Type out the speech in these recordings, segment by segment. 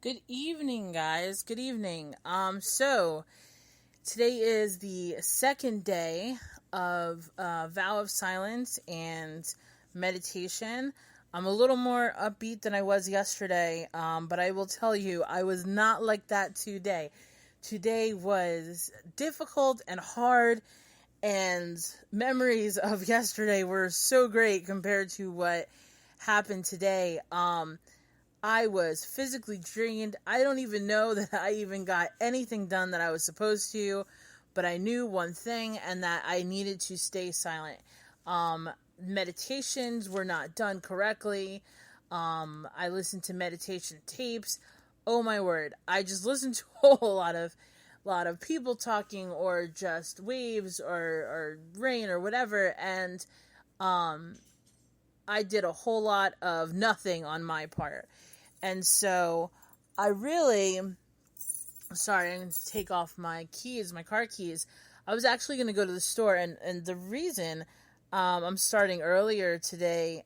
Good evening, guys. Good evening. So today is the second day of Vow of Silence and meditation. I'm a little more upbeat than I was yesterday, but I will tell you, I was not like that today. Today was difficult and hard, and memories of yesterday were so great compared to what happened today. I was physically drained. I don't even know that I even got anything done that I was supposed to, but I knew one thing, and that I needed to stay silent. Meditations were not done correctly. I listened to meditation tapes. Oh my word. I just listened to a whole lot of people talking, or just waves or rain or whatever, and I did a whole lot of nothing on my part. And so I really, sorry, I'm going to take off my car keys. I was actually going to go to the store, and the reason I'm starting earlier today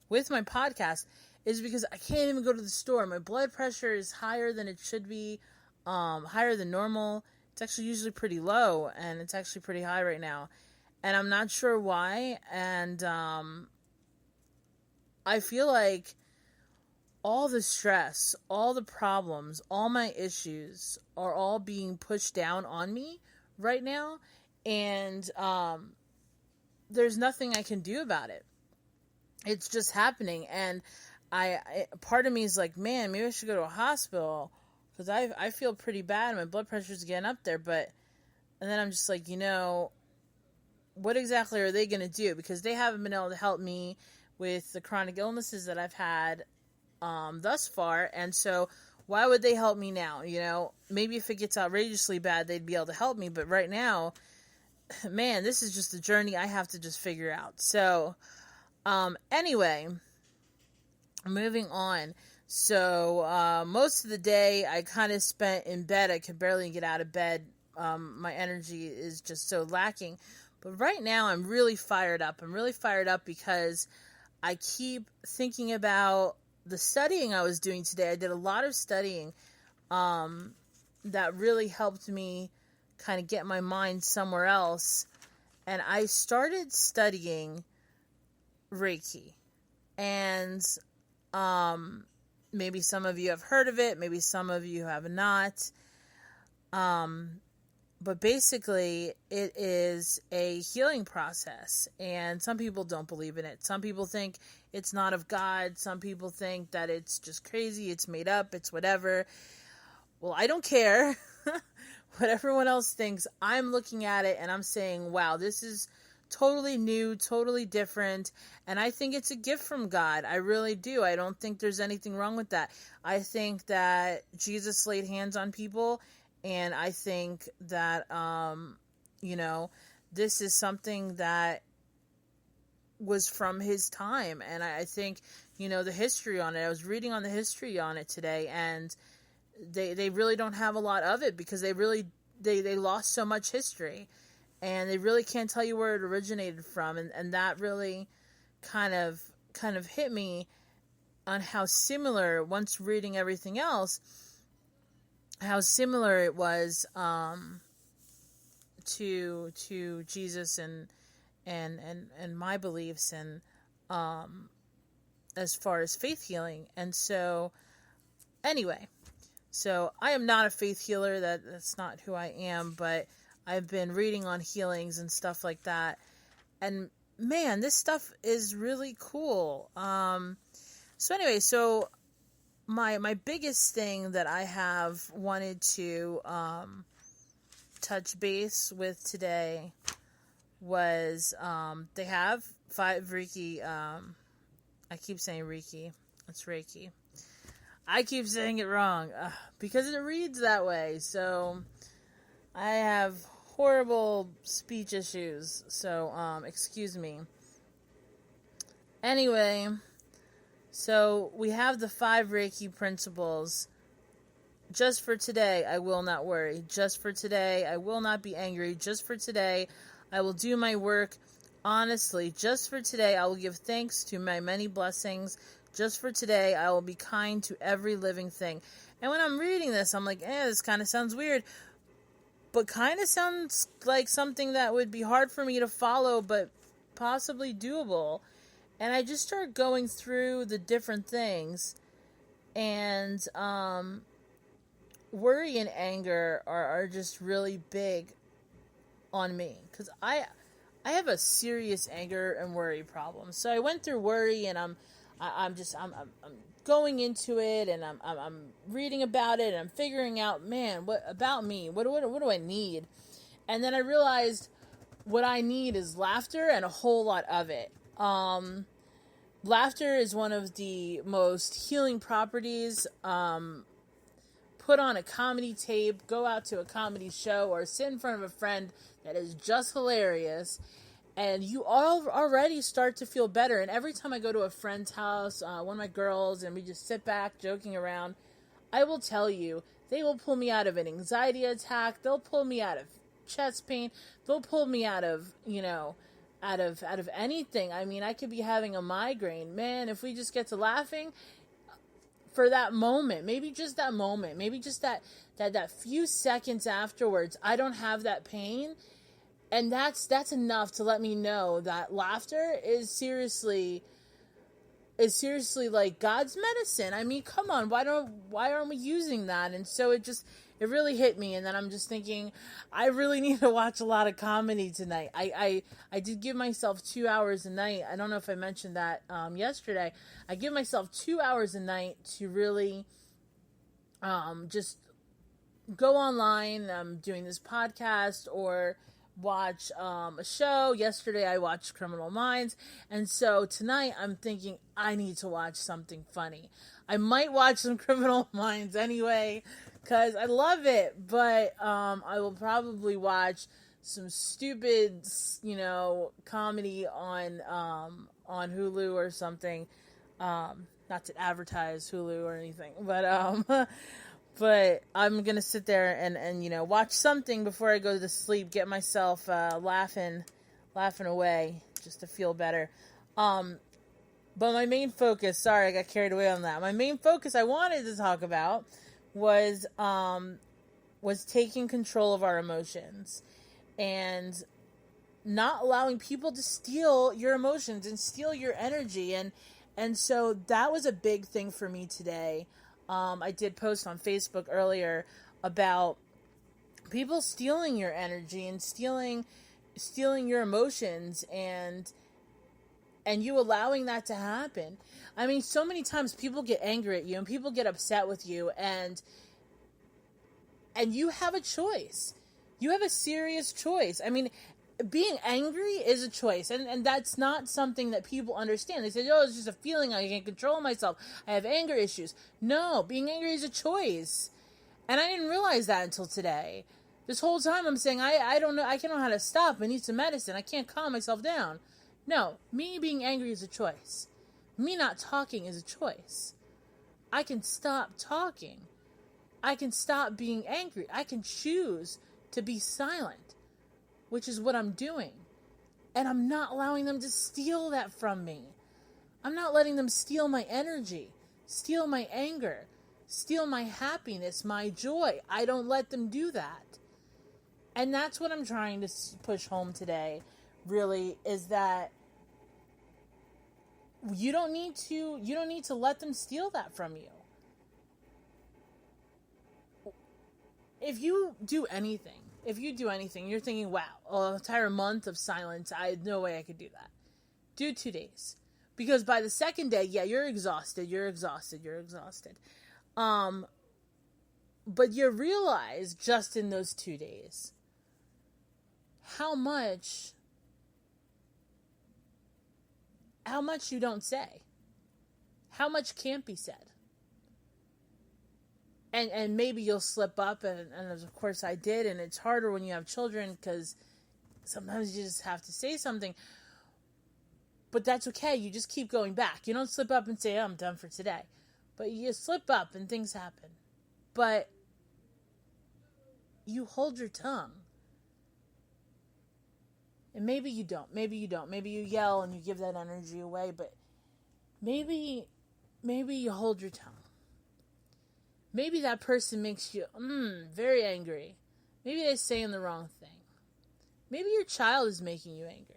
with my podcast is because I can't even go to the store. My blood pressure is higher than it should be, higher than normal. It's actually usually pretty low, and it's actually pretty high right now. And I'm not sure why, and I feel like all the stress, all the problems, all my issues are all being pushed down on me right now, and there's nothing I can do about it. It's just happening, and part of me is like, man, maybe I should go to a hospital, because I feel pretty bad. My blood pressure's getting up there, and then I'm just like, what exactly are they going to do? Because they haven't been able to help me with the chronic illnesses that I've had thus far, and so why would they help me now? Maybe if it gets outrageously bad, they'd be able to help me, but right now, man, this is just a journey I have to just figure out. So, anyway, moving on. So, most of the day, I kind of spent in bed. I could barely get out of bed. My energy is just so lacking, but right now, I'm really fired up. I'm really fired up because I keep thinking about the studying I was doing today. I did a lot of studying that really helped me kind of get my mind somewhere else. And I started studying Reiki. And maybe some of you have heard of it. Maybe some of you have not. But basically, it is a healing process, and some people don't believe in it. Some people think it's not of God. Some people think that it's just crazy, it's made up, it's whatever. Well, I don't care what everyone else thinks. I'm looking at it, and I'm saying, wow, this is totally new, totally different, and I think it's a gift from God. I really do. I don't think there's anything wrong with that. I think that Jesus laid hands on people, and I think that, this is something that was from his time. And I think, the history on it. I was reading on the history on it today, and they really don't have a lot of it, because they lost so much history, and they really can't tell you where it originated from. And that really kind of hit me on how similar, once reading everything else, how similar it was to Jesus and my beliefs, and as far as faith healing. And so anyway, so I am not a faith healer. That's not who I am, but I've been reading on healings and stuff like that, and man, this stuff is really cool. So anyway, so my biggest thing that I have wanted to touch base with today was they have 5 Reiki. I keep saying Reiki. It's Reiki. I keep saying it wrong because it reads that way. So I have horrible speech issues. So excuse me. Anyway. So we have the 5 Reiki principles. Just for today, I will not worry. Just for today, I will not be angry. Just for today, I will do my work honestly. Just for today, I will give thanks to my many blessings. Just for today, I will be kind to every living thing. And when I'm reading this, I'm like, this kind of sounds weird. But kind of sounds like something that would be hard for me to follow, but possibly doable. And I just start going through the different things. And worry and anger are just really big on me. Because I have a serious anger and worry problem. So I went through worry, and I'm going into it, and I'm reading about it, and I'm figuring out, man, what about me? What do I need? And then I realized what I need is laughter and a whole lot of it. Laughter is one of the most healing properties. Put on a comedy tape, go out to a comedy show, or sit in front of a friend that is just hilarious, and you all already start to feel better. And every time I go to a friend's house, one of my girls, and we just sit back joking around, I will tell you, they will pull me out of an anxiety attack. They'll pull me out of chest pain. They'll pull me out of, out of anything. I mean, I could be having a migraine. Man, if we just get to laughing for that moment, maybe just that moment, maybe just that few seconds afterwards, I don't have that pain. And that's enough to let me know that laughter is seriously like God's medicine. I mean, come on, why aren't we using that? And so it really hit me. And then I'm just thinking, I really need to watch a lot of comedy tonight. I did give myself 2 hours a night. I don't know if I mentioned that yesterday. I give myself 2 hours a night to really just go online. I'm doing this podcast or watch a show. Yesterday I watched Criminal Minds, and so tonight I'm thinking I need to watch something funny. I might watch some Criminal Minds anyway because I love it, but I will probably watch some stupid, comedy on Hulu or something. Not to advertise Hulu or anything, but but I'm going to sit there and watch something before I go to sleep, get myself laughing away just to feel better. But my main focus, sorry, I got carried away on that. My main focus I wanted to talk about was taking control of our emotions and not allowing people to steal your emotions and steal your energy. And so that was a big thing for me today. I did post on Facebook earlier about people stealing your energy and stealing your emotions and you allowing that to happen. I mean, so many times people get angry at you and people get upset with you and you have a choice. You have a serious choice. I mean, being angry is a choice, and that's not something that people understand. They say, it's just a feeling, I can't control myself, I have anger issues. No, being angry is a choice, and I didn't realize that until today. This whole time I'm saying, I don't know, I can't know how to stop, I need some medicine, I can't calm myself down. No, me being angry is a choice. Me not talking is a choice. I can stop talking. I can stop being angry. I can choose to be silent, which is what I'm doing. And I'm not allowing them to steal that from me. I'm not letting them steal my energy, steal my anger, steal my happiness, my joy. I don't let them do that. And that's what I'm trying to push home today, really, is that you don't need to let them steal that from you. If you do anything, you're thinking, wow, an entire month of silence, I had no way I could do that. Do 2 days. Because by the second day, yeah, you're exhausted. But you realize just in those 2 days how much you don't say. How much can't be said. And maybe you'll slip up, and of course I did, and it's harder when you have children because sometimes you just have to say something. But that's okay, you just keep going back. You don't slip up and say, I'm done for today. But you slip up and things happen. But you hold your tongue. And maybe you don't. Maybe you yell and you give that energy away, but maybe maybe you hold your tongue. Maybe that person makes you very angry. Maybe they're saying the wrong thing. Maybe your child is making you angry.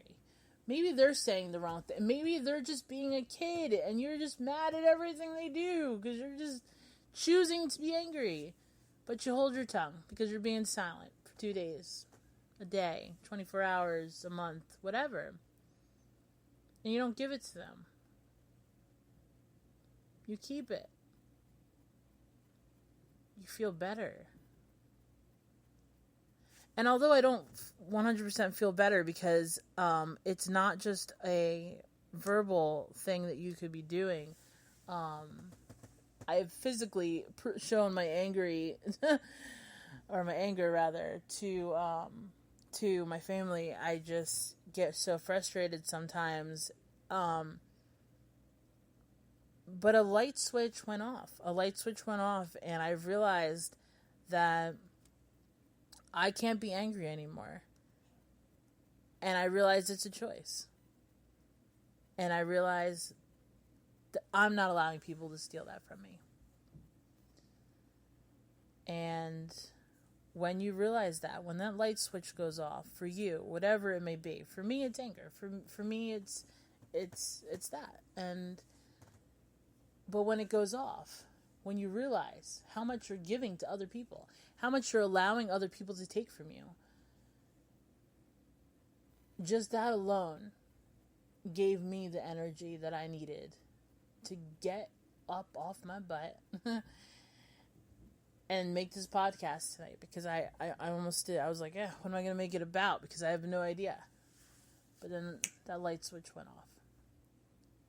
Maybe they're saying the wrong thing. Maybe they're just being a kid and you're just mad at everything they do because you're just choosing to be angry. But you hold your tongue because you're being silent for 2 days, a day, 24 hours, a month, whatever. And you don't give it to them. You keep it. You feel better. And although I don't 100% feel better because it's not just a verbal thing that you could be doing, I've physically shown my anger rather, to my family. I just get so frustrated sometimes. But a light switch went off. And I've realized that I can't be angry anymore. And I realize it's a choice. And I realize that I'm not allowing people to steal that from me. And when you realize that, when that light switch goes off for you, whatever it may be, for me it's anger. For me it's that. But when it goes off, when you realize how much you're giving to other people, how much you're allowing other people to take from you, just that alone gave me the energy that I needed to get up off my butt and make this podcast tonight, because I almost did. I was like, yeah, what am I going to make it about? Because I have no idea. But then that light switch went off.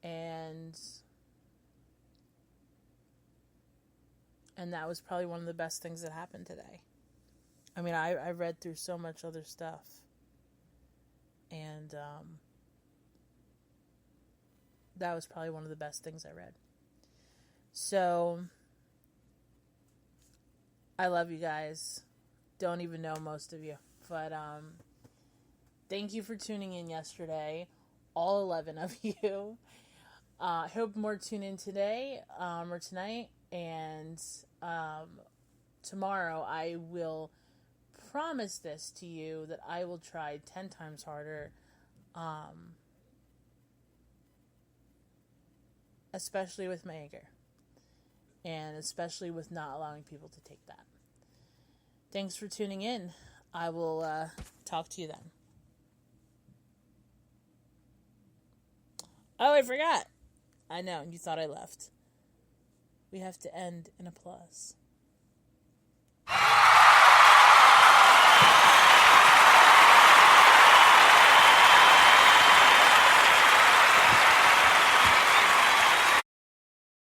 And that was probably one of the best things that happened today. I mean, I read through so much other stuff. And that was probably one of the best things I read. So, I love you guys. Don't even know most of you. But thank you for tuning in yesterday. All 11 of you. I hope more tune in today or tonight. And tomorrow I will promise this to you, that I will try 10 times harder, especially with my anger, and especially with not allowing people to take that. Thanks for tuning in. I will talk to you then. Oh, I forgot. I know, you thought I left. We have to end in applause.